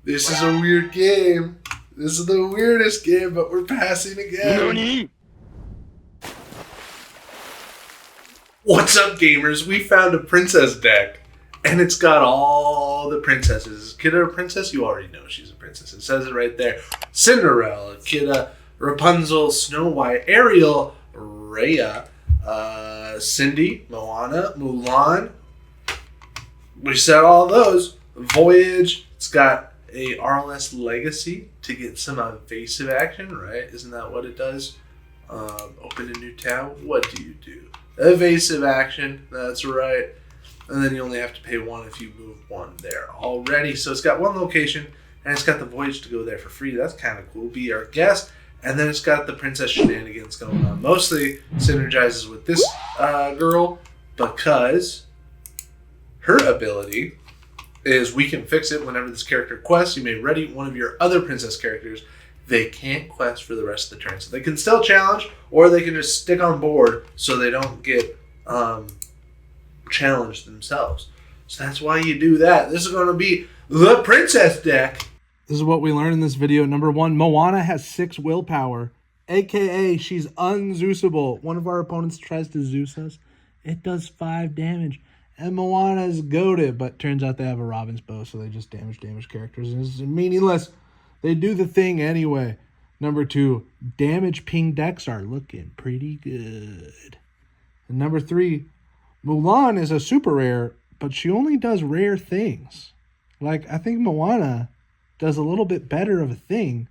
This is a weird game. This is the weirdest game, but we're passing again. NANI?! What's up, gamers? We found a princess deck, and it's got all the princesses. Is Kidda a princess? You already know she's a princess. It says it right there. Cinderella, Kidda, Rapunzel, Snow White, Ariel, Raya, Cindy, Moana, Mulan. We said all those. Voyage. It's got a RLS Legacy to get some evasive action, right? Isn't that what it does? Open a new tab. What do you do? Evasive action. That's right. And then you only have to pay one if you move one there already. So it's got one location, and it's got the voyage to go there for free. That's kind of cool. Be our guest. And then it's got the princess shenanigans going on. Mostly synergizes with this girl because her ability is we can fix it whenever this character quests. You may ready one of your other princess characters. They can't quest for the rest of the turn. So they can still challenge, or they can just stick on board so they don't get challenged themselves. So that's why you do that. This is going to be the princess deck. This is what we learned in this video. Number one, Moana has 6 willpower, aka she's unzeusable. One of our opponents tries to Zeus us. It does 5 damage. And Moana is goated, but turns out they have a Robin's bow, so they just damage characters. And it's meaningless. They do the thing anyway. Number 2, damage ping decks are looking pretty good. And number 3, Mulan is a super rare, but she only does rare things. Like, I think Moana does a little bit better of a thing,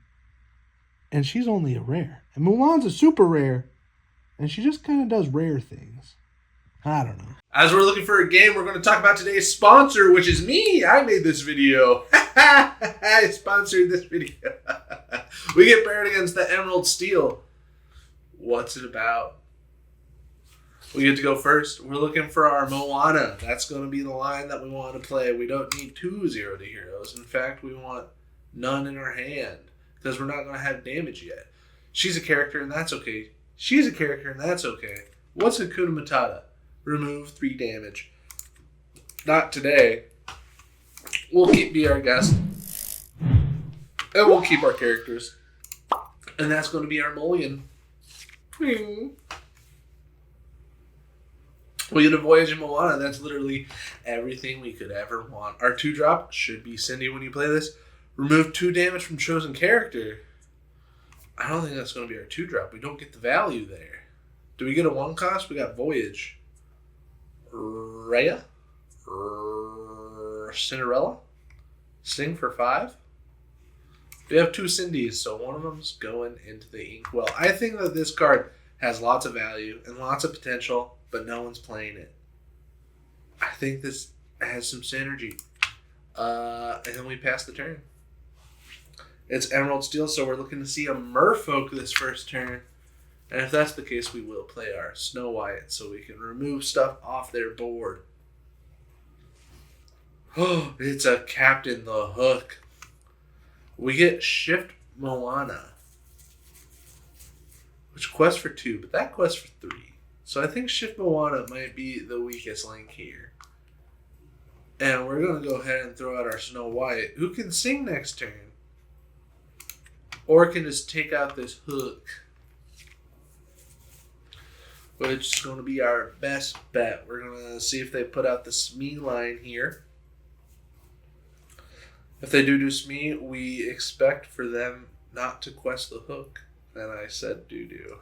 and she's only a rare. And Mulan's a super rare, and she just kind of does rare things. I don't know. As we're looking for a game, we're going to talk about today's sponsor, which is me. I made this video. I sponsored this video. We get paired against the Emerald Steel. What's it about? We get to go first. We're looking for our Moana. That's going to be the line that we want to play. We don't need 2 0 to heroes. In fact, we want none in our hand because we're not going to have damage yet. She's a character, and that's okay. She's a character, and that's okay. What's Hakuna Matata? Remove 3 damage. Not today. We'll be our guest. And we'll keep our characters. And that's going to be our mulligan. We get a Voyage in Moana. That's literally everything we could ever want. Our 2-drop should be Cindy when you play this. Remove 2 damage from chosen character. I don't think that's going to be our 2-drop. We don't get the value there. Do we get a 1 cost? We got Voyage. Raya, Cinderella, Sing for 5. We have 2 Cindy's, so one of them's going into the inkwell. I think that this card has lots of value and lots of potential, but no one's playing it. I think this has some synergy. And then we pass the turn. It's Emerald Steel, so we're looking to see a Merfolk this first turn. And if that's the case, we will play our Snow White so we can remove stuff off their board. Oh, it's a Captain the Hook. We get Shift Moana, which quests for 2, but that quests for 3. So I think Shift Moana might be the weakest link here. And we're going to go ahead and throw out our Snow White, who can sing next turn. Or can just take out this hook. Which is going to be our best bet. We're going to see if they put out the Smee line here. If they do Smee, we expect for them not to quest the hook. And I said doo-doo.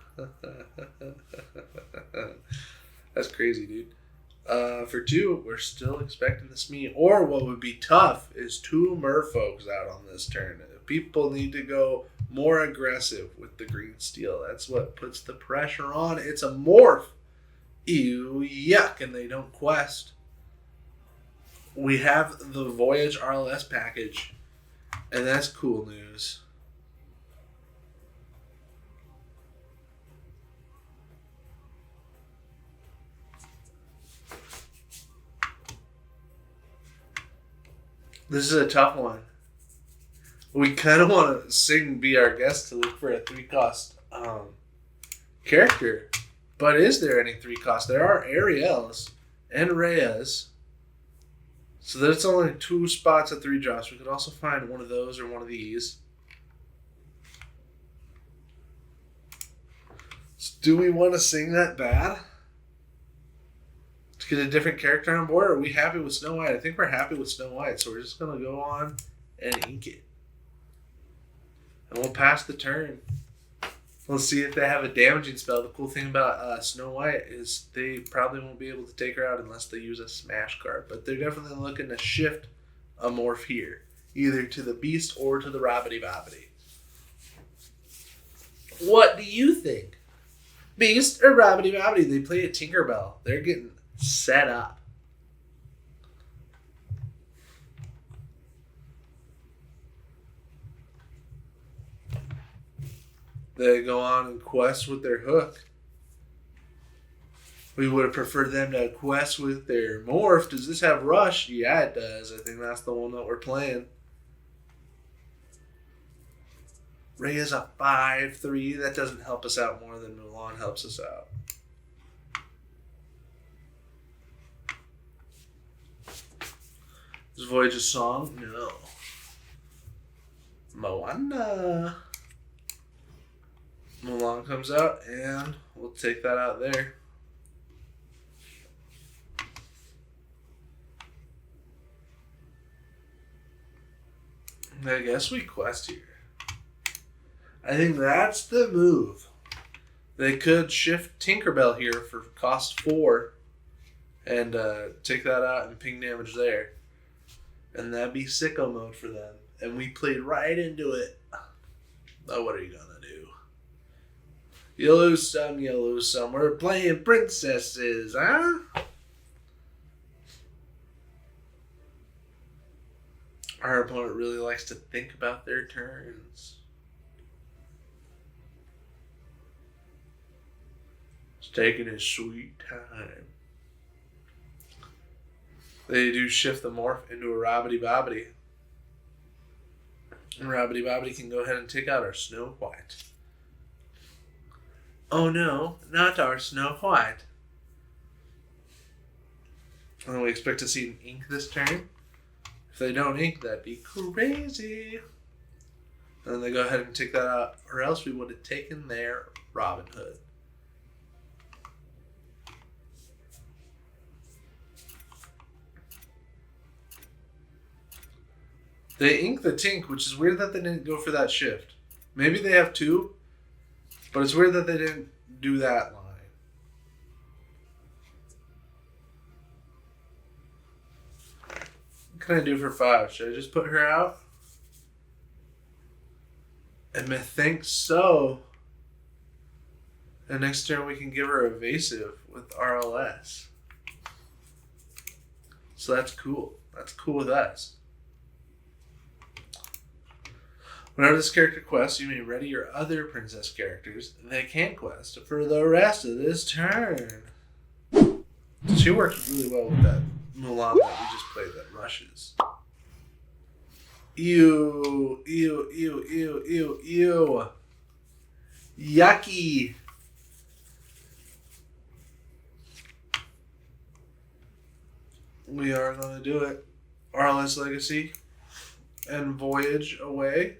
That's crazy, dude. For 2, we're still expecting the Smee. Or what would be tough is 2 Merfolks out on this turn. People need to go more aggressive with the green steel. That's what puts the pressure on. It's a morph. Ew, yuck, and they don't quest. We have the Voyage RLS package, and that's cool news. This is a tough one. We kind of want to sing Be Our Guest to look for a 3-cost character. But is there any 3 cost? There are Ariels and Reyes. So there's only 2 spots at 3 drops. We could also find one of those or one of these. So do we want to sing that bad? To get a different character on board? Or are we happy with Snow White? I think we're happy with Snow White, so we're just going to go on and ink it. And we'll pass the turn. We'll see if they have a damaging spell. The cool thing about Snow White is they probably won't be able to take her out unless they use a smash card. But they're definitely looking to shift a morph here. Either to the Beast or to the Robbity Bobbity. What do you think? Beast or Robbity Bobbity? They play a Tinkerbell. They're getting set up. They go on and quest with their hook. We would have preferred them to quest with their morph. Does this have rush? Yeah, it does. I think that's the one that we're playing. Ray is a 5/3. That doesn't help us out more than Mulan helps us out. Is Voyage a song? No. Moana. Mulan comes out, and we'll take that out there. I guess we quest here. I think that's the move. They could shift Tinkerbell here for cost 4 and take that out and ping damage there. And that'd be sicko mode for them. And we played right into it. Oh, what are you gonna do? You lose some, you lose some. We're playing princesses, huh? Our opponent really likes to think about their turns. He's taking his sweet time. They do shift the morph into a Robbity Bobbity. And Robbity Bobbity can go ahead and take out our Snow White. Oh no, not our Snow White. And we expect to see an ink this turn. If they don't ink, that'd be crazy. And then they go ahead and take that out, or else we would have taken their Robin Hood. They ink the Tink, which is weird that they didn't go for that shift. Maybe they have 2, but it's weird that they didn't do that line. What can I do for 5? Should I just put her out? I think so. And next turn we can give her Evasive with RLS. So that's cool. That's cool with us. Whenever this character quests, you may ready your other princess characters. They can't quest for the rest of this turn. She works really well with that Mulan that we just played that rushes. Ew, ew, ew, ew, ew, ew. Yucky. We are going to do it. RLS Legacy and Voyage away.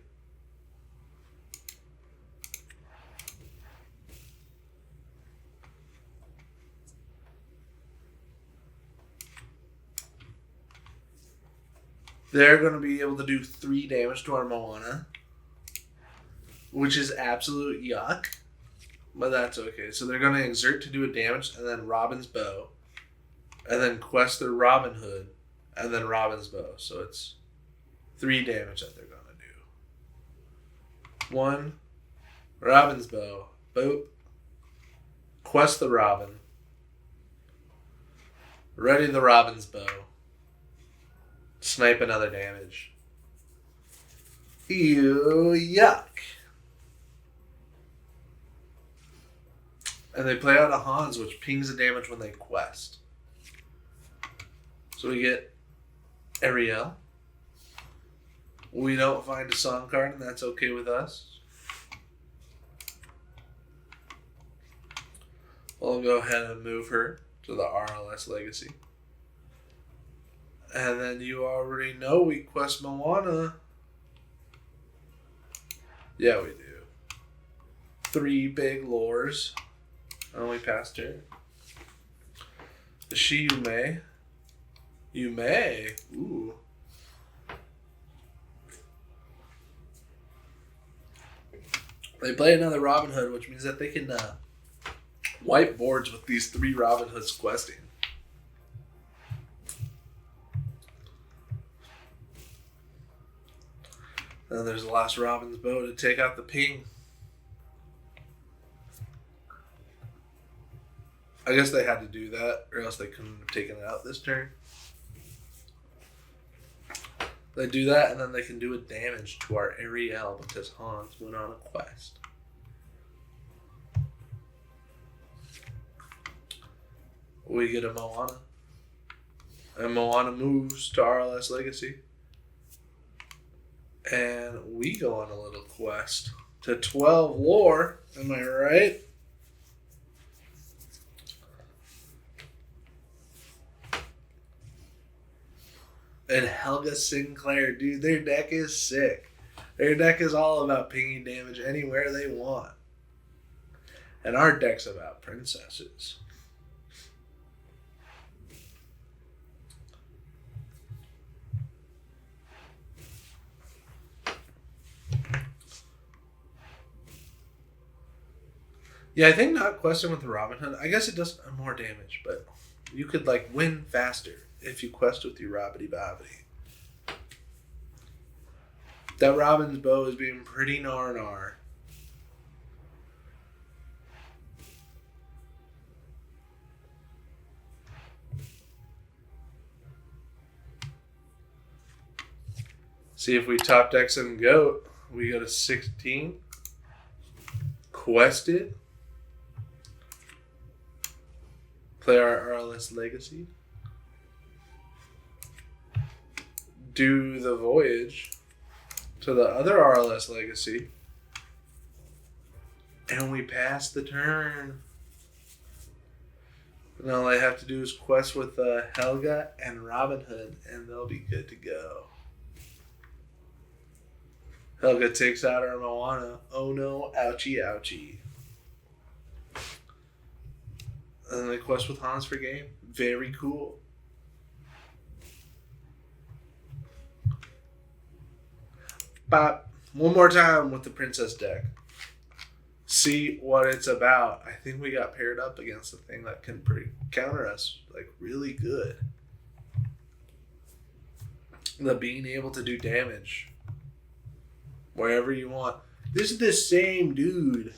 They're going to be able to do 3 damage to our Moana, which is absolute yuck, but that's okay. So they're going to exert to do a damage, and then Robin's Bow, and then quest their Robin Hood, and then Robin's Bow. So it's 3 damage that they're going to do. 1, Robin's Bow, boop, quest the Robin, ready the Robin's Bow, snipe another damage. Ew, yuck. And they play out a Hans, which pings the damage when they quest. So we get Ariel. We don't find a song card, and that's okay with us. We'll go ahead and move her to the RLS Legacy. And then you already know we quest Moana. Yeah, we do. 3 big lures. And we passed her. Is she you may? You may. Ooh. They play another Robin Hood, which means that they can wipe boards with these 3 Robin Hoods questing. Then there's the last Robin's bow to take out the ping. I guess they had to do that, or else they couldn't have taken it out this turn. They do that, and then they can do a damage to our Ariel because Hans went on a quest. We get a Moana. And Moana moves to RLS Legacy. And we go on a little quest to 12 lore. Am I right? And Helga Sinclair, dude, their deck is sick. Their deck is all about pinging damage anywhere they want. And our deck's about princesses. Yeah, I think not questing with the Robin Hood. I guess it does more damage, but you could like win faster if you quest with your Robbity Bobbity. That Robin's bow is being pretty gnar. See if we top deck some goat. We go to 16. Quest it. Play our RLS Legacy. Do the voyage to the other RLS Legacy. And we pass the turn. And all I have to do is quest with Helga and Robin Hood, and they'll be good to go. Helga takes out our Moana. Oh no, ouchie, ouchie. And they quest with Hans for game. Very cool. Bop. One more time with the princess deck. See what it's about. I think we got paired up against a thing that can counter us like really good. The being able to do damage wherever you want. This is the same dude.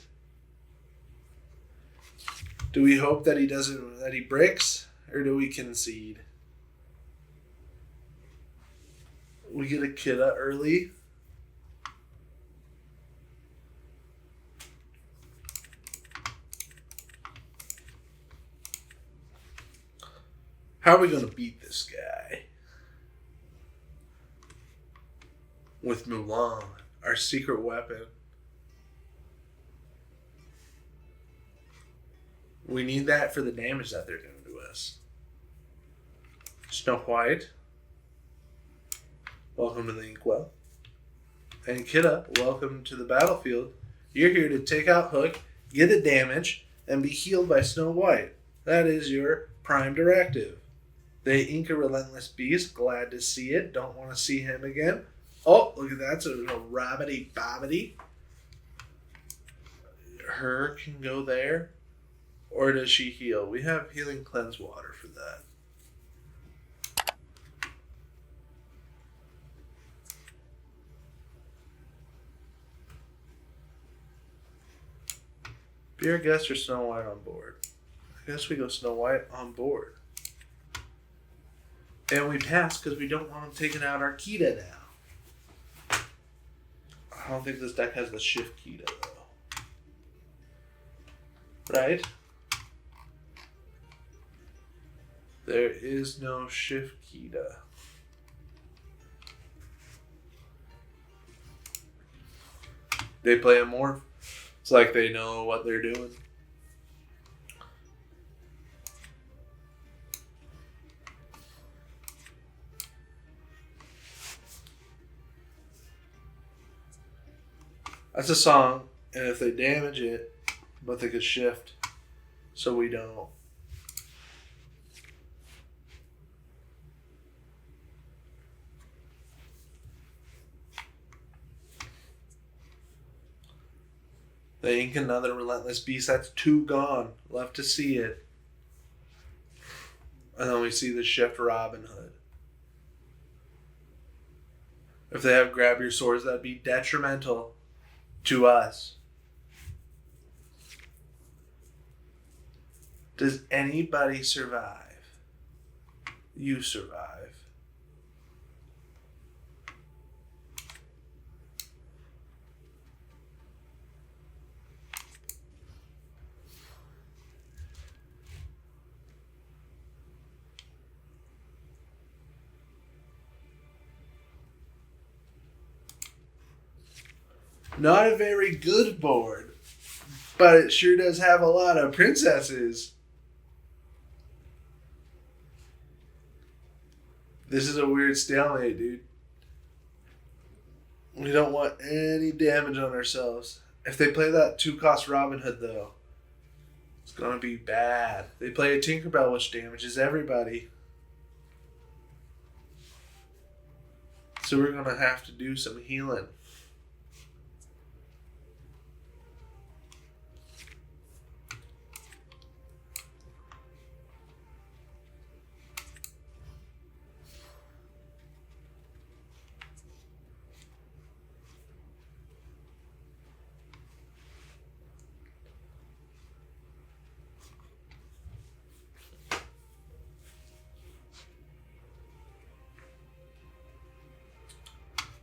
Do we hope that he bricks, or do we concede? We get a Kidda early. How are we going to beat this guy? With Mulan, our secret weapon. We need that for the damage that they're doing to us. Snow White, welcome to the Inkwell. And Kidda, welcome to the battlefield. You're here to take out Hook, get a damage, and be healed by Snow White. That is your prime directive. They ink a relentless beast. Glad to see it. Don't want to see him again. Oh, look at that. So there's a Robbity Bobbity. Her can go there. Or does she heal? We have Healing Cleanse Water for that. Be our guest or Snow White on board? I guess we go Snow White on board. And we pass because we don't want them taking out our Kidda now. I don't think this deck has the Shift Kidda though. Right? There is no Shift Kidda. They play a morph. It's like they know what they're doing. That's a song, and if they damage it, but they could shift, so we don't. They ink another Relentless Beast. That's 2 gone. Love to see it. And then we see the shift Robin Hood. If they have Grab Your Swords, that'd be detrimental to us. Does anybody survive? You survive. Not a very good board, but it sure does have a lot of princesses. This is a weird stalemate, dude. We don't want any damage on ourselves. If they play that 2-cost Robin Hood, though, it's going to be bad. They play a Tinkerbell, which damages everybody. So we're going to have to do some healing.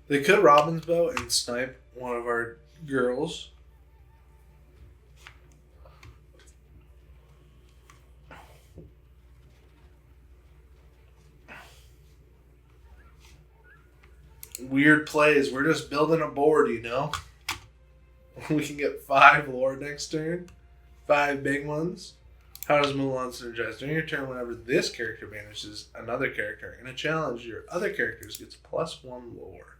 They could Robin's bow and snipe one of our girls. Weird plays. We're just building a board, you know? We can get 5 lore next turn. 5 big ones. How does Mulan synergize? During your turn, whenever this character banishes another character in a challenge, your other characters gets +1 lore.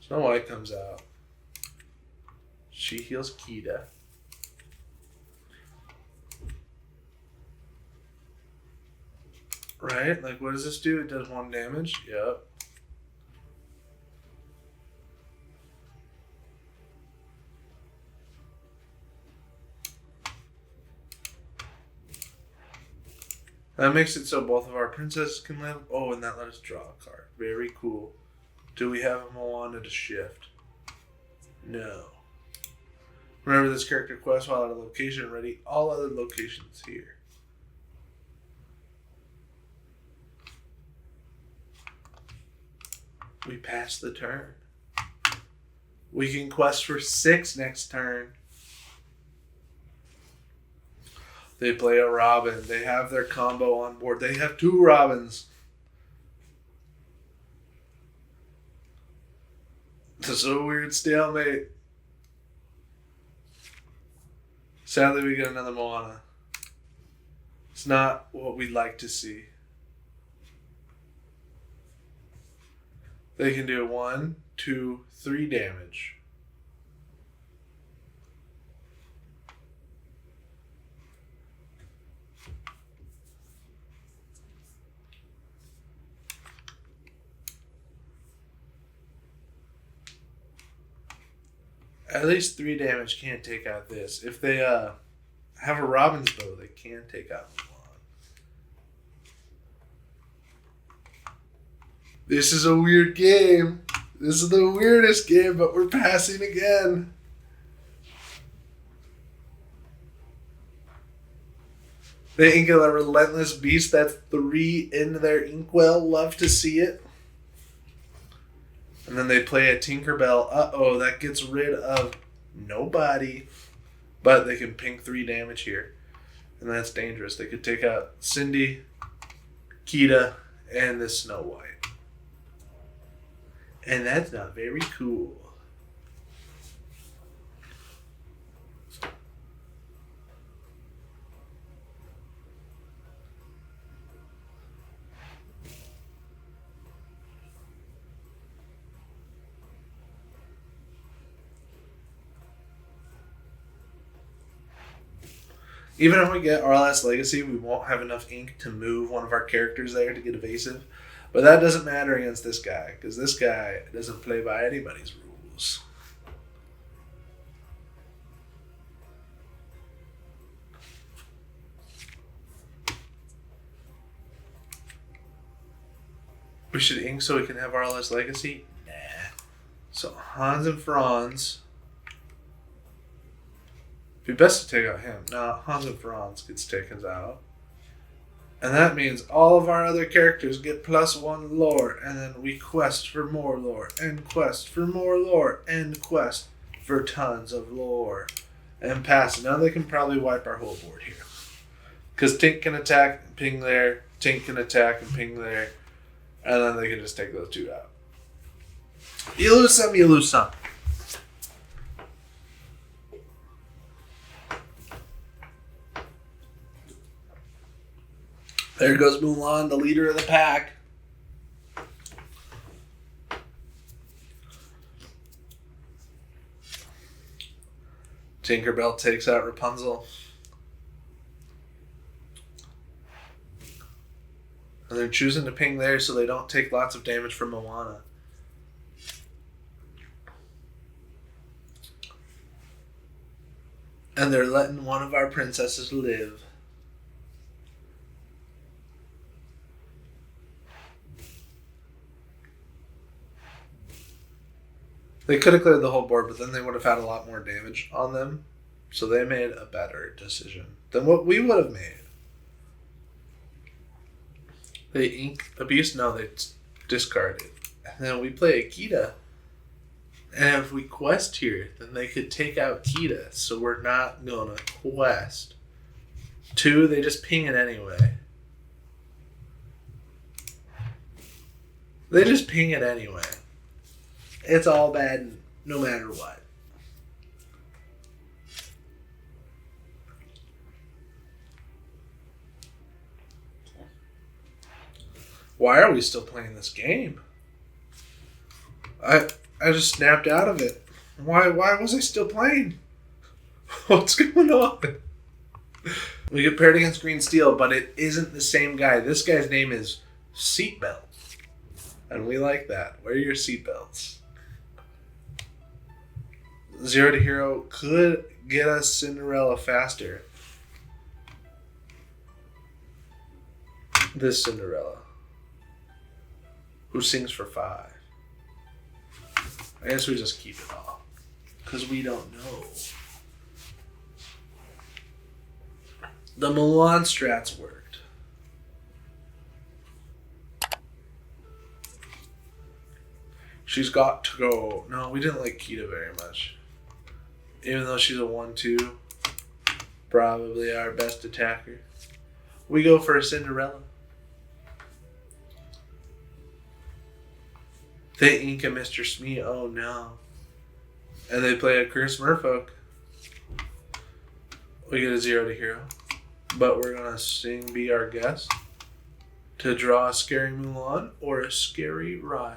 Snow White comes out. She heals Kita. Right? Like, what does this do? It does 1 damage? Yep. That makes it so both of our princesses can live. Oh, and that let us draw a card. Very cool. Do we have a Moana to shift? No. Remember this character quest while at a location ready. All other locations here. We pass the turn. We can quest for 6 next turn. They play a Robin. They have their combo on board. They have 2 Robins. This is a weird stalemate. Sadly, we get another Moana. It's not what we'd like to see. They can do 1, 2, 3 damage. At least 3 damage can't take out this. If they have a Robin's bow, they can take out Mulan. This is a weird game. This is the weirdest game, but we're passing again. They ink a Relentless Beast. That's 3 in their inkwell. Love to see it. And then they play a Tinkerbell. Uh-oh, that gets rid of nobody. But they can ping 3 damage here. And that's dangerous. They could take out Cindy, Kita, and this Snow White. And that's not very cool. Even if we get RLS Legacy, we won't have enough ink to move one of our characters there to get evasive. But that doesn't matter against this guy, because this guy doesn't play by anybody's rules. We should ink so we can have RLS Legacy? Nah. So Hans and Franz. It'd be best to take out him. No, Hans and Franz gets taken out. And that means all of our other characters get +1 lore, and then we quest for more lore, and quest for more lore, and quest for tons of lore. And pass. Now they can probably wipe our whole board here. Because Tink can attack and ping there, Tink can attack and ping there, and then they can just take those two out. You lose some, you lose some. There goes Mulan, the leader of the pack. Tinkerbell takes out Rapunzel. And they're choosing to ping there so they don't take lots of damage from Moana. And they're letting one of our princesses live. They could have cleared the whole board, but then they would have had a lot more damage on them. So they made a better decision than what we would have made. They ink a beast? No, they discard it. And then we play a Kita. And if we quest here, then they could take out Kita. So we're not going to quest. 2, they just ping it anyway. They just ping it anyway. It's all bad no matter what. Why are we still playing this game? I just snapped out of it. Why was I still playing? What's going on? We get paired against Green Steel, but it isn't the same guy. This guy's name is Seatbelt. And we like that. Wear your seatbelts. 0 to hero could get us Cinderella faster. This Cinderella. Who sings for 5. I guess we just keep it all. Because we don't know. The Mulan strats worked. She's got to go. No, we didn't like Kita very much. Even though she's a 1-2. Probably our best attacker. We go for a Cinderella. They ink a Mr. Smee. Oh no. And they play a Curse Merfolk. We get a 0 to hero. But we're going to sing Be Our Guest to draw a Scary Mulan or a Scary Raya.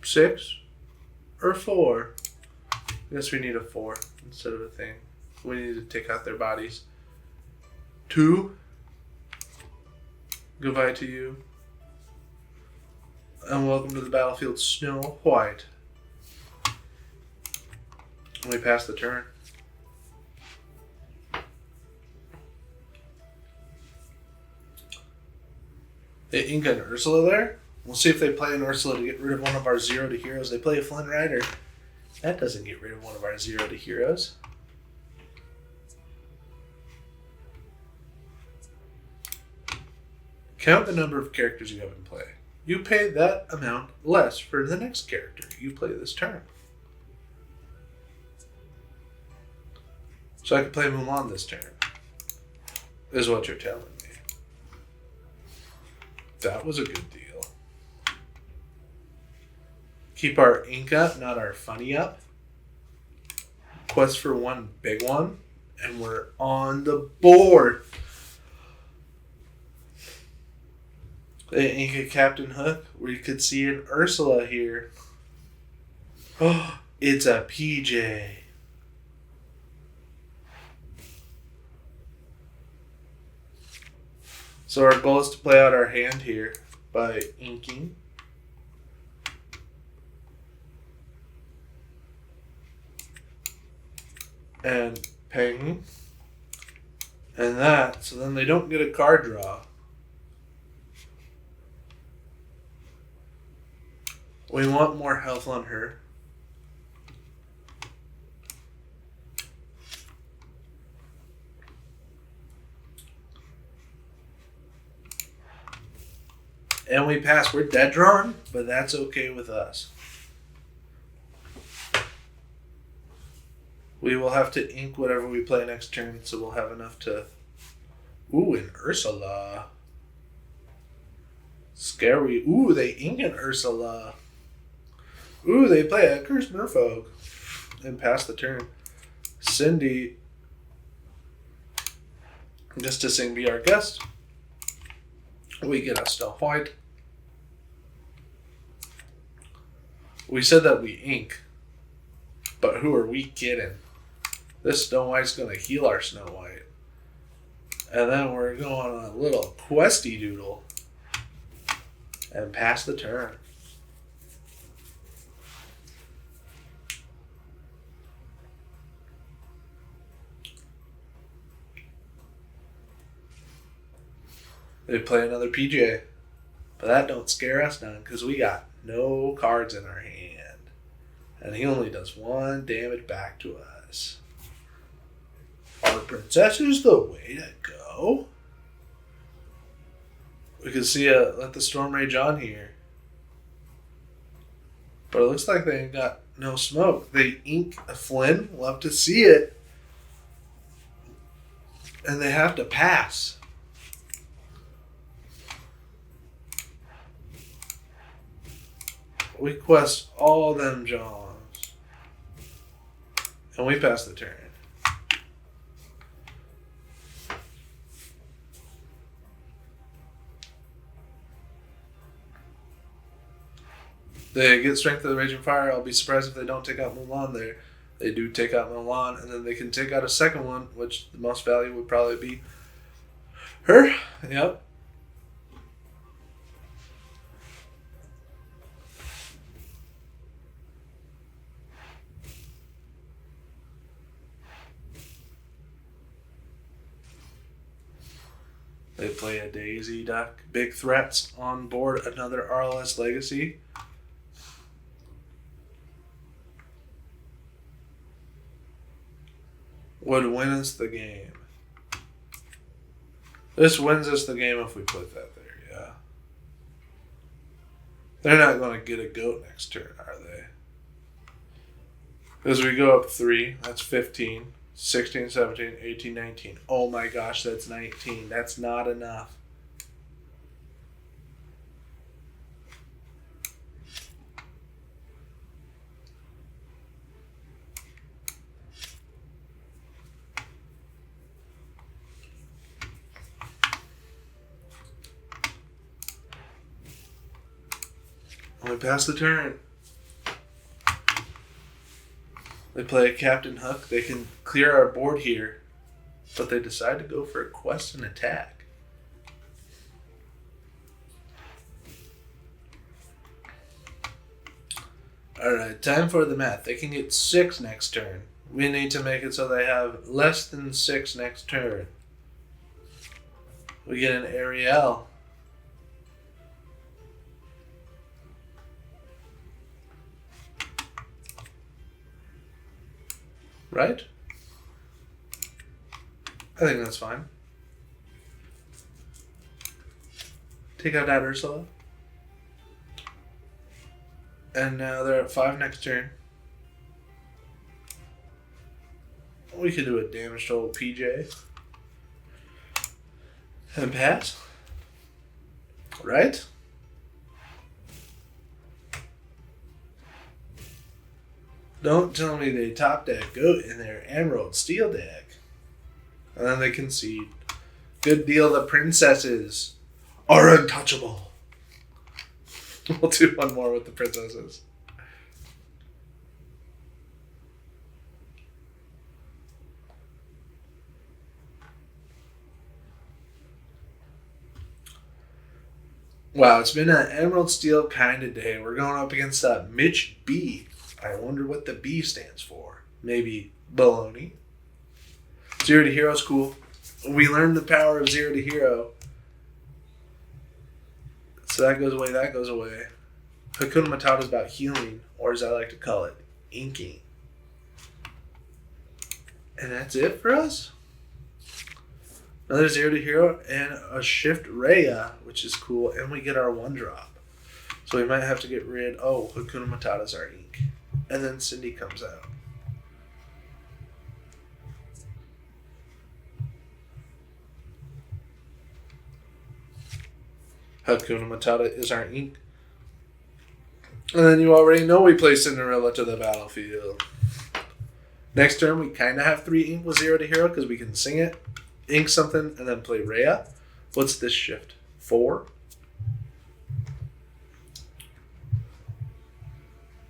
Six or 4? I guess we need a 4 instead of a thing. We need to take out their bodies. 2. Goodbye to you. And welcome to the battlefield, Snow White. And we pass the turn. They ink an Ursula there. We'll see if they play an Ursula to get rid of one of our 0 to heroes. They play a Flynn Rider. That doesn't get rid of one of our 0 to heroes. Count the number of characters you have in play. You pay that amount less for the next character you play this turn. So I can play Mulan this turn, is what you're telling me. That was a good deal. Keep our ink up, not our funny up. Quest for 1 big one, and we're on the board. They ink a Captain Hook, where you could see an Ursula here. Oh, it's a PJ. So our goal is to play out our hand here by inking. And paying. And that, so then they don't get a card draw. We want more health on her. And we pass. We're dead drawn, but that's okay with us. We will have to ink whatever we play next turn, so we'll have enough to... Ooh, an Ursula. Scary. Ooh, they ink an Ursula. Ooh, they play a Cursed Merfolk. And pass the turn. Cindy just to sing Be Our Guest. We get a Snow White. We said that we ink. But who are we kidding? This Snow White's going to heal our Snow White. And then we're going on a little questy doodle. And pass the turn. They play another PJ. But that don't scare us none because we got no cards in our hand. And he only does 1 damage back to us. Our princess is the way to go. We can see let the storm rage on here. But it looks like they ain't got no smoke. They ink a Flynn. Love to see it. And they have to pass. We quest all them Johns. And we pass the turn. They get Strength of the Raging Fire. I'll be surprised if they don't take out Mulan there. They do take out Mulan, and then they can take out a second one, which the most value would probably be her. Yep. They play a Daisy Duck. Big threats on board. Another RLS Legacy. Would win us the game. This wins us the game if we put that there, yeah. They're not going to get a goat next turn, are they? Because we go up 3, that's 15. 16, 17, 18, 19. Oh my gosh, that's 19. That's not enough. We pass the turn. They play a Captain Hook. They can clear our board here, but they decide to go for a quest and attack. Alright, time for the math. They can get 6 next turn. We need to make it so they have less than 6 next turn. We get an Ariel. Right? I think that's fine. Take out that Ursula. And now they're at 5 next turn. We could do a damage to old PJ. And pass. Right? Don't tell me they top deck goat in their Emerald Steel deck. And then they concede. Good deal, the princesses are untouchable. We'll do one more with the princesses. Wow, it's been an Emerald Steel kind of day. We're going up against Mitch B. I wonder what the B stands for. Maybe baloney. 0 to hero is cool. We learned the power of 0 to hero. So that goes away, that goes away. Hakuna Matata is about healing, or as I like to call it, inking. And that's it for us? Another 0 to hero and a shift Rhea, which is cool, and we get our 1-drop. So we might have to get rid. Oh, Hakuna Matata's our ink. And then Cindy comes out. Hakuna Matata is our ink. And then you already know we play Cinderella to the battlefield. Next turn, we kind of have 3 ink with 0 to hero because we can sing it, ink something, and then play Rhea. What's this shift? 4?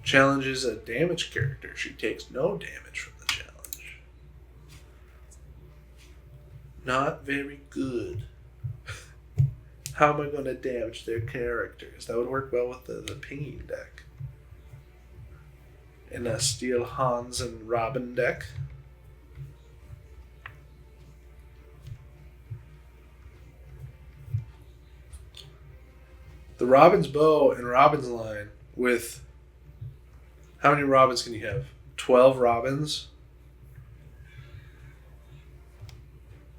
Challenges a damage character. She takes no damage from the challenge. Not very good. How am I going to damage their characters? That would work well with the pinging deck. In a Steel Hans and Robin deck. The Robin's bow and Robin's line with... How many Robins can you have? 12 Robins?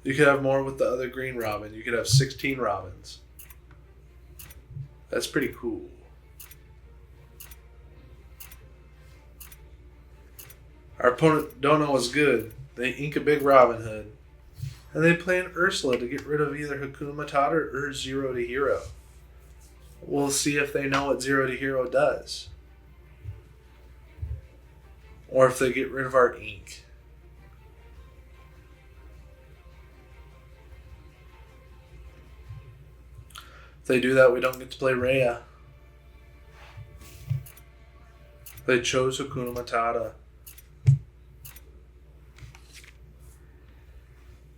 You could have more with the other green Robin. You could have 16 Robins. That's pretty cool. Our opponent don't know what's good. They ink a big Robin Hood. And they play an Ursula to get rid of either Hakuna Matata or 0 to hero. We'll see if they know what 0 to hero does. Or if they get rid of our ink. If they do that, we don't get to play Rhea. They chose Hakuna Matata.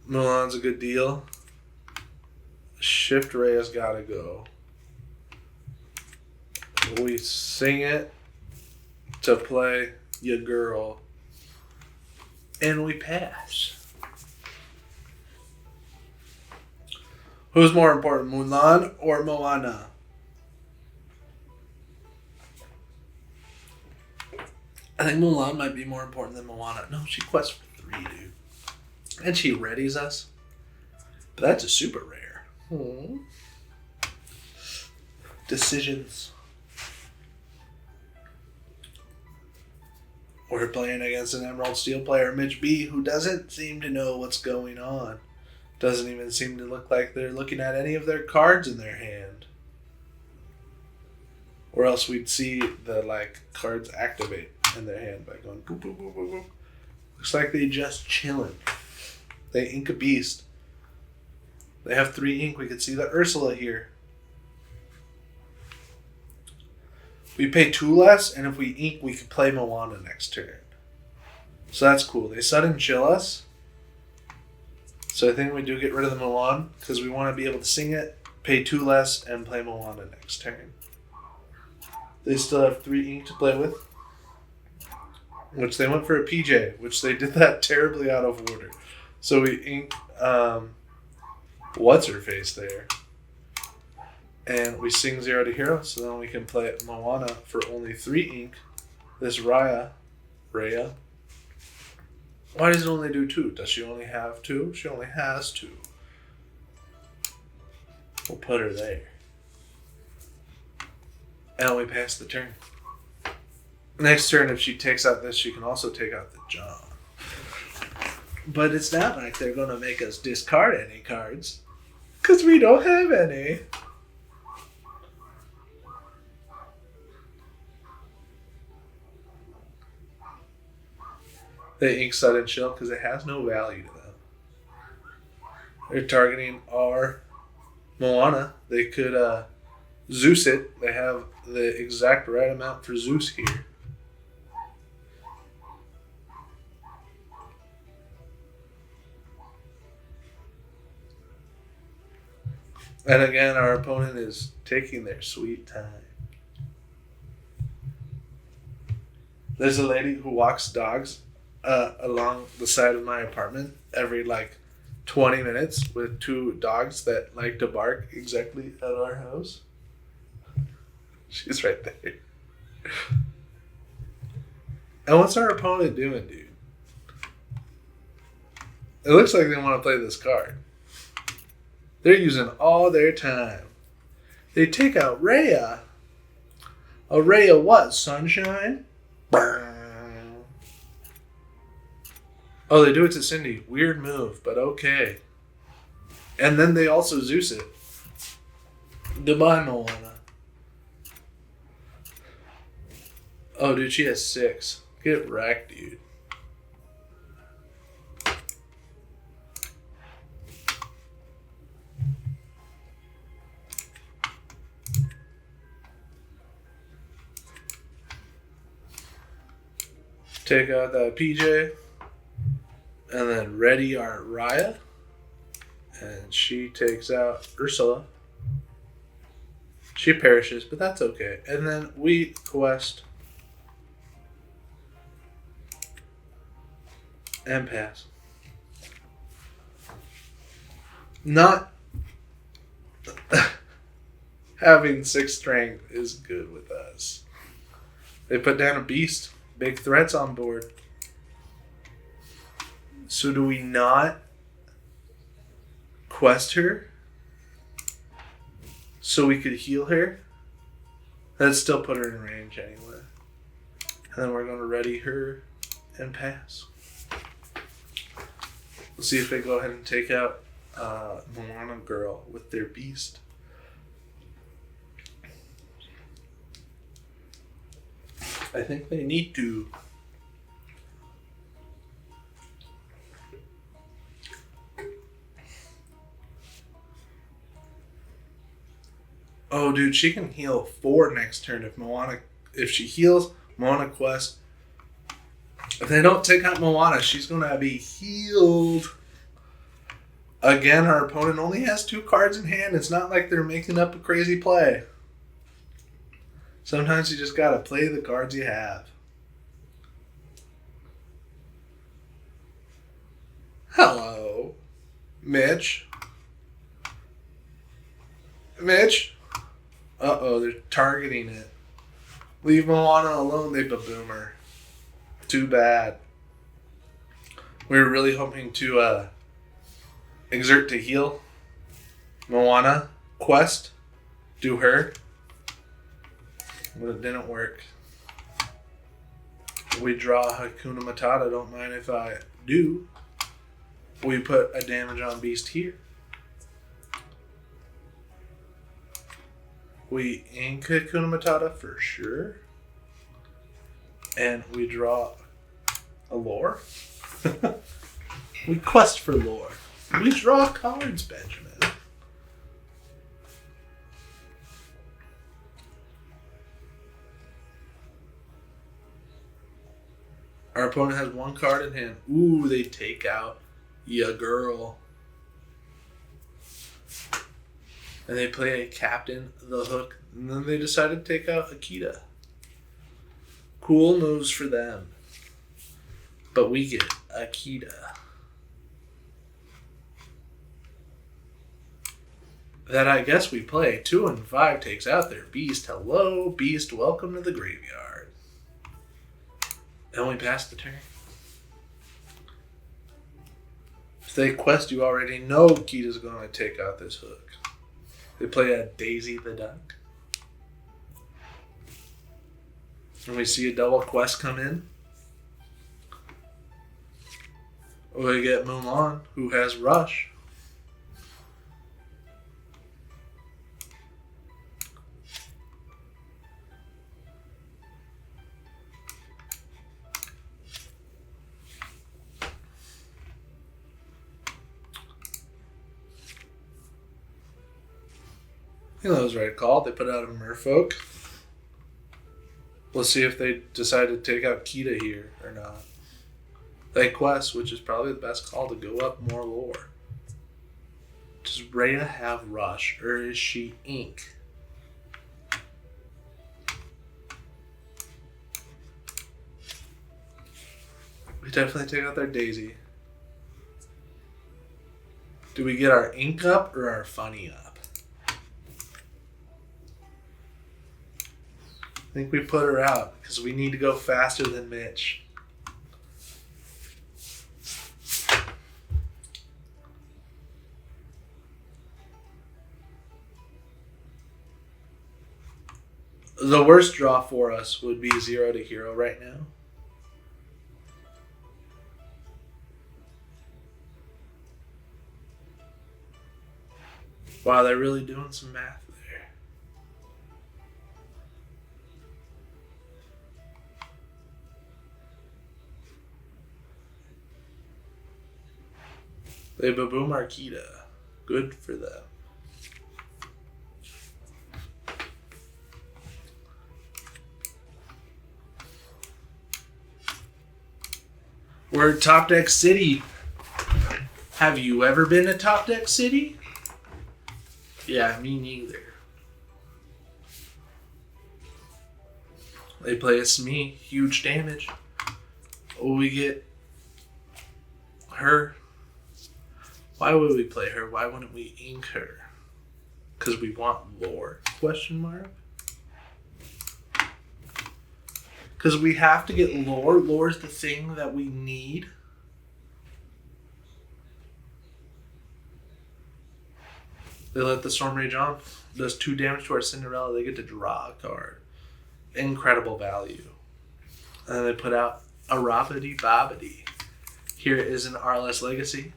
Mulan's a good deal. Shift Rhea's gotta go. We sing it to play Ya Girl. And we pass. Who's more important, Mulan or Moana? I think Mulan might be more important than Moana. No, she quests for 3, dude. And she readies us. But that's a super rare. Decisions. We're playing against an Emerald Steel player, Mitch B, who doesn't seem to know what's going on. Doesn't even seem to look like they're looking at any of their cards in their hand. Or else we'd see the cards activate in their hand by going boop, boop, boop, boop, boop. Looks like they just chilling. They ink a beast. They have 3 ink. We could see the Ursula here. We pay 2 less, and if we ink, we could play Moana next turn. So that's cool. They sudden chill us. So I think we do get rid of the Mulan, because we want to be able to sing it, pay 2 less, and play Moana next turn. They still have 3 ink to play with. Which they went for a PJ, which they did that terribly out of order. So we ink what's-her-face there. And we sing 0 to hero, so then we can play Moana for only 3 ink. This Rhea. Why does it only do 2? Does she only have 2? She only has 2. We'll put her there. And we pass the turn. Next turn, if she takes out this, she can also take out the John. But it's not like they're going to make us discard any cards. Because we don't have any. They ink Sudden Chill because it has no value to them. They're targeting our Moana. They could Zeus it. They have the exact right amount for Zeus here. And again, our opponent is taking their sweet time. There's a lady who walks dogs along the side of my apartment every 20 minutes with two dogs that like to bark exactly at our house. She's right there. And what's our opponent doing, dude? It looks like they want to play this card. They're using all their time. They take out Rhea. A Rhea what? Sunshine? Oh, they do it to Cindy. Weird move, but okay. And then they also Zeus it. Goodbye, Moana. Oh, dude, she has 6. Get wrecked, dude. Take out that PJ. And then ready our Raya. And she takes out Ursula. She perishes, but that's okay. And then we quest. And pass. Not having 6 strength is good with us. They put down a beast. Big threats on board. So do we not quest her so we could heal her? That'd still put her in range anyway. And then we're going to ready her and pass. Let's see if they go ahead and take out Moana girl with their beast. I think they need to. Oh, dude, she can heal 4 next turn if she heals Moana quest. If they don't take out Moana, she's gonna be healed. Again, our opponent only has 2 cards in hand. It's not like they're making up a crazy play. Sometimes you just gotta play the cards you have. Hello, Mitch. Mitch? Uh-oh, they're targeting it. Leave Moana alone, they baboomer. Too bad. We were really hoping to exert to heal Moana. Quest. Do her. But it didn't work. We draw Hakuna Matata. Don't mind if I do. We put a damage on beast here. We ink Hakuna Matata for sure. And we draw a lore. We quest for lore. We draw cards, Benjamin. Our opponent has 1 card in hand. Ooh, they take out ya girl. And they play a Captain the Hook. And then they decide to take out Akita. Cool moves for them. But we get Akita. That I guess we play. 2 and 5 takes out their beast. Hello, beast. Welcome to the graveyard. And we pass the turn. If they quest, you already know Akita's going to take out this hook. They play a Daisy the Duck. And we see a double quest come in. We get Mulan, who has Rush. I think that was the right call. They put out a Merfolk. We'll see if they decide to take out Kita here or not. They quest, which is probably the best call to go up more lore. Does Rhea have Rush or is she Ink? We definitely take out their Daisy. Do we get our ink up or our funny up? I think we put her out because we need to go faster than Mitch. The worst draw for us would be 0 to hero right now. Wow, they're really doing some math there. They Babu Marquita. Good for them. We're at Top Deck City. Have you ever been to Top Deck City? Yeah, me neither. They play a Smee. Huge damage. Oh, we get her. Why would we play her? Why wouldn't we ink her? Because we want lore? Question mark. Because we have to get lore. Lore is the thing that we need. They let the Storm Rage on. Does 2 damage to our Cinderella. They get to draw a card. Incredible value. And then they put out a Rabbity Bobbity. Here is an RLS Legacy.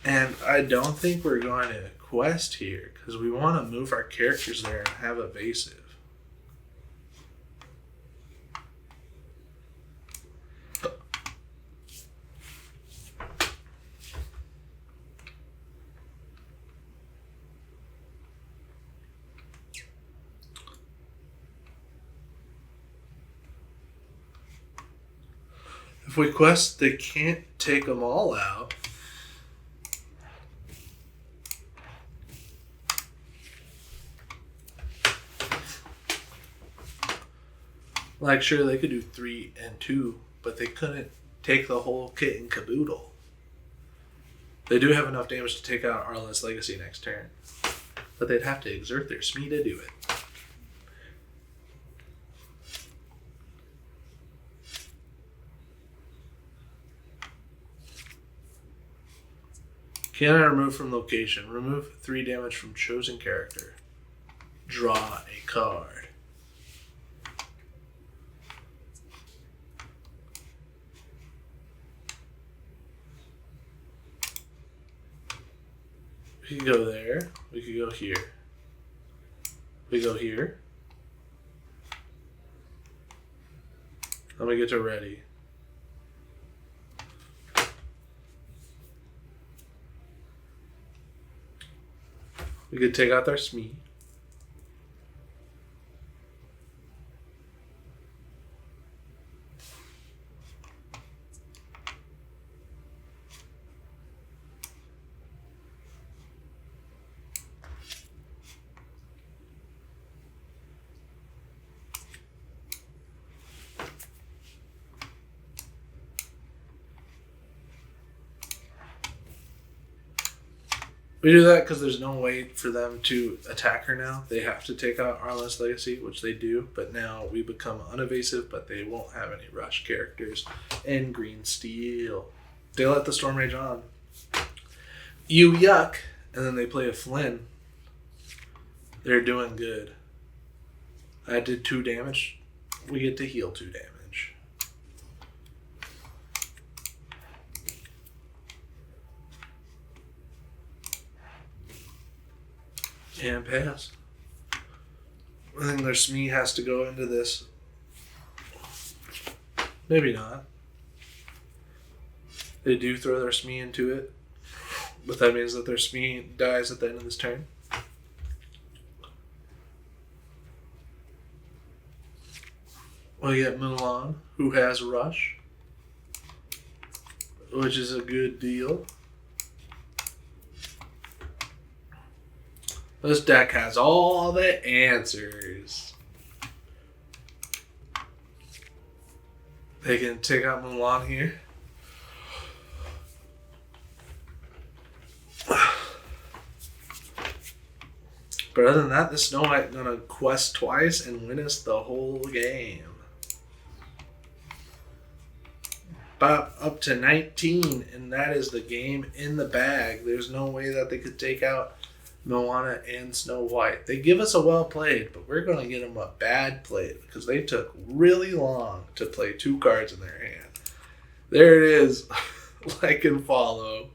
And I don't think we're going to quest here because we want to move our characters there and have evasive. If we quest, they can't take them all out. Like, sure, they could do 3 and 2, but they couldn't take the whole kit and caboodle. They do have enough damage to take out RLS Legacy next turn, but they'd have to exert their Smee to do it. Can I remove from location? Remove 3 damage from chosen character. Draw a card. We could go there. We could go here. We go here. Let me get to ready. We could take out their Smee. We do that because there's no way for them to attack her now. They have to take out RLS Legacy, which they do, but now we become unevasive, but they won't have any rush characters. And Green Steel. They let the Storm Rage on. You yuck. And then they play a Flynn. They're doing good. I did 2 damage. We get to heal 2 damage. And pass. I think their Smee has to go into this. Maybe not. They do throw their Smee into it, but that means that their Smee dies at the end of this turn. We get Mulan, who has Rush, which is a good deal. This deck has all the answers. They can take out Mulan here. But other than that, the Snow White gonna quest twice and win us the whole game. Up to 19, and that is the game in the bag. There's no way that they could take out Moana and Snow White. They give us a well played, but we're going to get them a bad played because they took really long to play 2 cards in their hand. There it is. Like and follow.